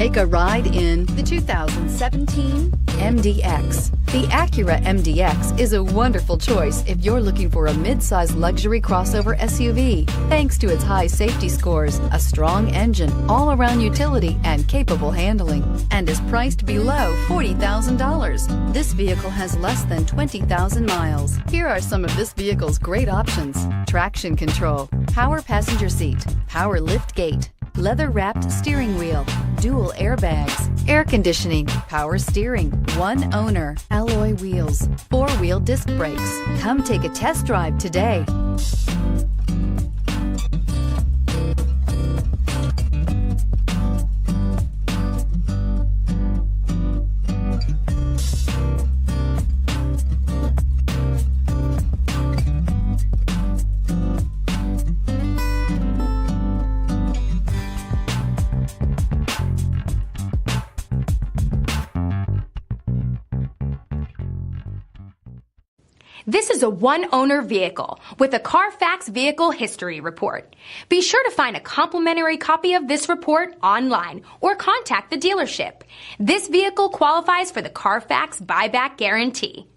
Take a ride in the 2017 MDX. The Acura MDX is a wonderful choice if you're looking for a mid-size luxury crossover SUV. Thanks to its high safety scores, a strong engine, all-around utility, and capable handling, and is priced below $40,000. This vehicle has less than 20,000 miles. Here are some of this vehicle's great options: traction control, power passenger seat, power lift gate, leather-wrapped steering wheel, dual airbags, air conditioning, power steering, one owner, alloy wheels, four-wheel disc brakes. Come take a test drive today. This is a one-owner vehicle with a Carfax Vehicle History Report. Be sure to find a complimentary copy of this report online or contact the dealership. This vehicle qualifies for the Carfax Buyback Guarantee.